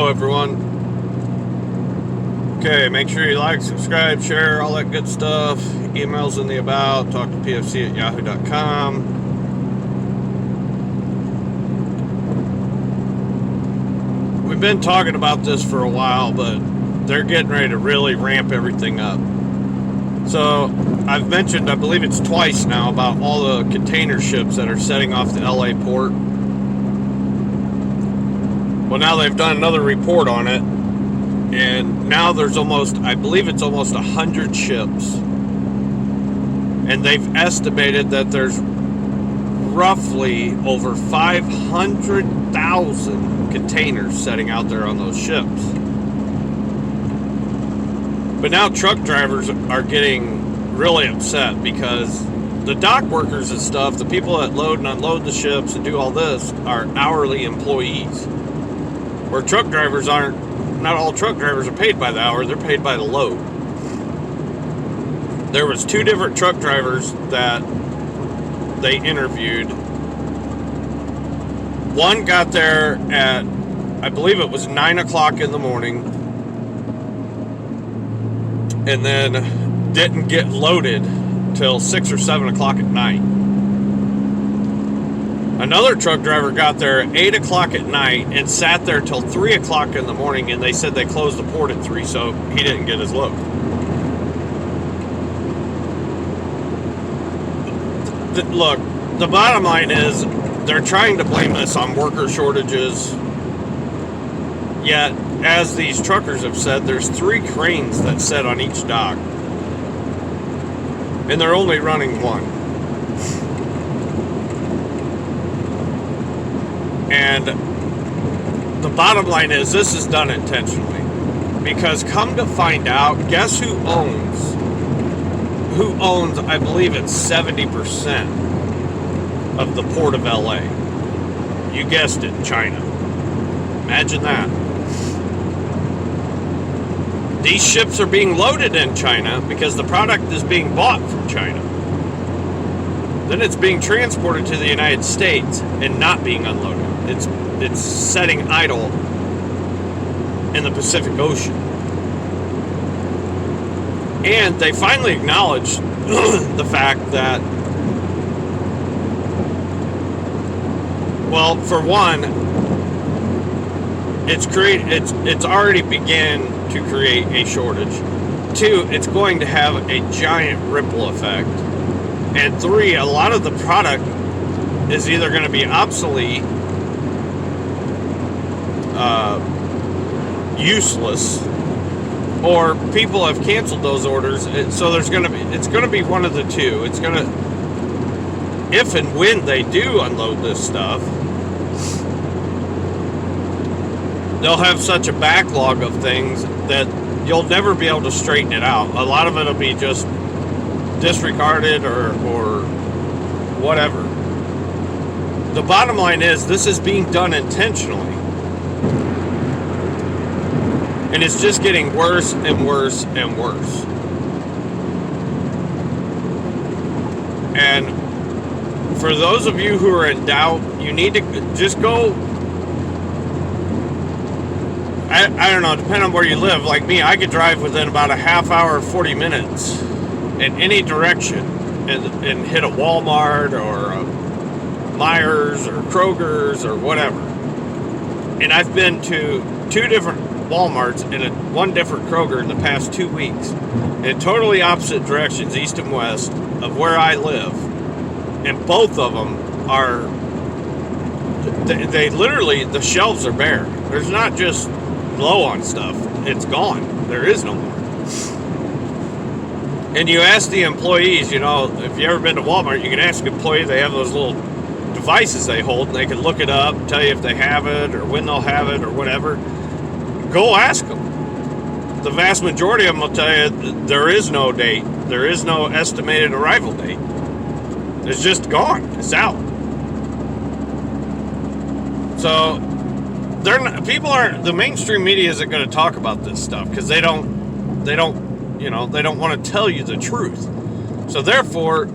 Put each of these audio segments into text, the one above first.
everyone. Okay, make sure you like, subscribe, share, all that good stuff. Emails in the about, talk to pfc@yahoo.com. We've been talking about this for a while, but they're getting ready to really ramp everything up. So I've mentioned, I believe it's twice now, about all the container ships that are setting off the LA port. Well, now they've done another report on it, and now there's I believe it's almost 100 ships, and they've estimated that there's roughly over 500,000 containers setting out there on those ships. But now truck drivers are getting really upset because the dock workers and stuff, the people that load and unload the ships and do all this, are hourly employees. Where truck drivers aren't, not all truck drivers are paid by the hour, they're paid by the load. There was 2 different truck drivers that they interviewed. One got there at, I believe it was 9 o'clock in the morning, and then didn't get loaded till 6 or 7 o'clock at night. Another truck driver got there at 8 o'clock at night and sat there till 3 o'clock in the morning, and they said they closed the port at 3, so he didn't get his load. Look, the bottom line is they're trying to blame this on worker shortages, yet, as these truckers have said, there's 3 cranes that sit on each dock, and they're only running one. And the bottom line is this is done intentionally, because come to find out, guess who owns, I believe it's 70% of the port of LA. You guessed it, China. Imagine that. These ships are being loaded in China because the product is being bought from China. Then it's being transported to the United States and not being unloaded. It's setting idle in the Pacific Ocean. And they finally acknowledged the fact that, well, for one, it's already began to create a shortage. 2, it's going to have a giant ripple effect. And 3, a lot of the product is either going to be obsolete, useless, or people have canceled those orders. So it's going to be one of the 2. It's going to, if and when they do unload this stuff, they'll have such a backlog of things that you'll never be able to straighten it out. A lot of it will be just disregarded or whatever. The bottom line is this is being done intentionally. And it's just getting worse and worse and worse. And for those of you who are in doubt, you need to just go, I don't know, depending on where you live. Like me, I could drive within about a half hour, 40 minutes in any direction and hit a Walmart or a Myers or Kroger's or whatever. And I've been to 2 different Walmarts and 1 different Kroger in the past 2 weeks in totally opposite directions, east and west of where I live. And both of them are, they literally, the shelves are bare. There's not just low on stuff, it's gone. There is no more. And you ask the employees, you know, if you've ever been to Walmart, you can ask an employee, they have those little devices they hold, and they can look it up, tell you if they have it or when they'll have it or whatever. Go ask them. The vast majority of them will tell you there is no date. There is no estimated arrival date. It's just gone. It's out. So the mainstream media isn't going to talk about this stuff because they don't want to tell you the truth. So therefore,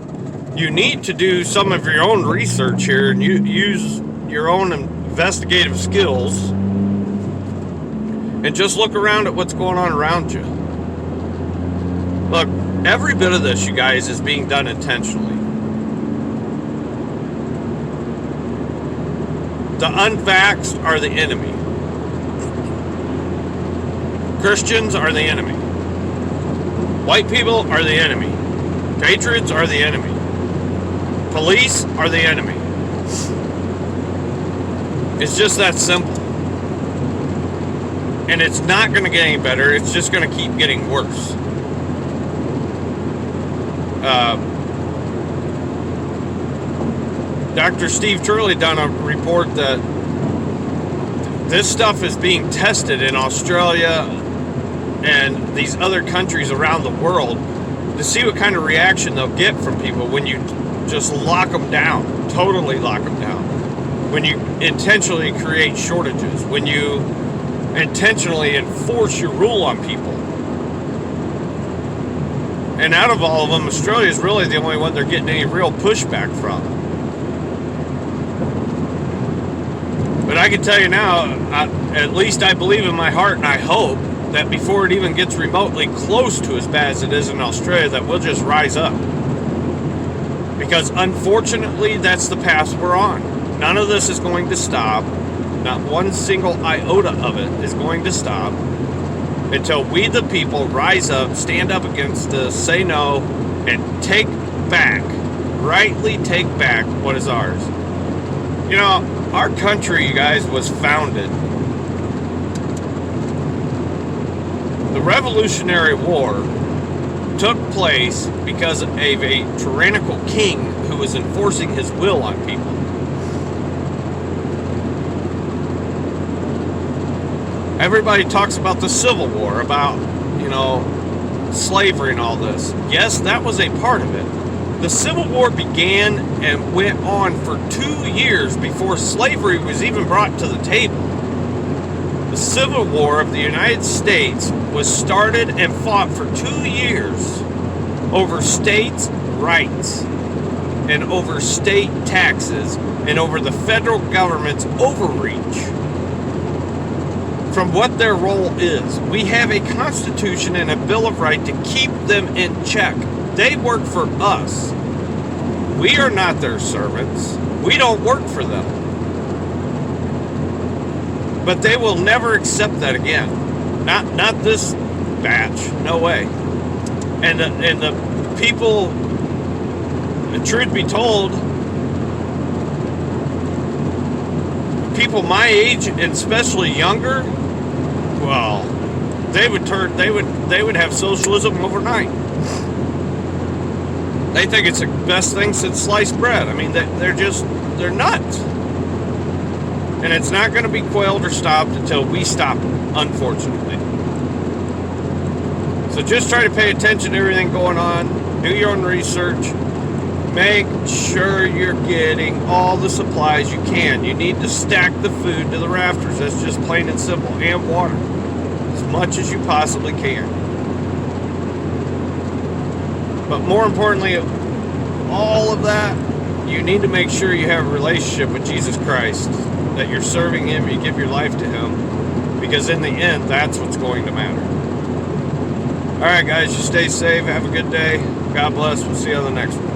you need to do some of your own research here and use your own investigative skills And just look around at what's going on around you. Look, every bit of this, you guys, is being done intentionally. The unvaxxed are the enemy. Christians are the enemy. White people are the enemy. Patriots are the enemy. Police are the enemy. It's just that simple. And it's not going to get any better. It's just going to keep getting worse. Dr. Steve Turley done a report that this stuff is being tested in Australia and these other countries around the world to see what kind of reaction they'll get from people when you just lock them down, totally lock them down. When you intentionally create shortages, when you intentionally enforce your rule on people. And out of all of them, Australia is really the only one they're getting any real pushback from. But I can tell you now, at least I believe in my heart and I hope that before it even gets remotely close to as bad as it is in Australia, that we'll just rise up. Because unfortunately, that's the path we're on. None of this is going to stop. Not one single iota of it is going to stop until we, the people, rise up, stand up against this, say no, and take back, rightly take back what is ours. You know, our country, you guys, was founded. The Revolutionary War took place because of a tyrannical king who was enforcing his will on people. Everybody talks about the Civil War, about, you know, slavery and all this. Yes, that was a part of it. The Civil War began and went on for 2 years before slavery was even brought to the table. The Civil War of the United States was started and fought for 2 years over states' rights and over state taxes and over the federal government's overreach from what their role is. We have a Constitution and a Bill of Rights to keep them in check. They work for us. We are not their servants. We don't work for them. But they will never accept that again. Not this batch. No way. And the people, the truth be told, people my age and especially younger, well, they would have socialism overnight. They think it's the best thing since sliced bread. I mean, they're nuts. And it's not going to be quelled or stopped until we stop it, unfortunately. So just try to pay attention to everything going on. Do your own research. Make sure you're getting all the supplies you can. You need to stack the food to the rafters. That's just plain and simple. And water. As much as you possibly can. But more importantly, all of that, you need to make sure you have a relationship with Jesus Christ. That you're serving Him, you give your life to Him. Because in the end, that's what's going to matter. Alright guys, you stay safe. Have a good day. God bless. We'll see you on the next one.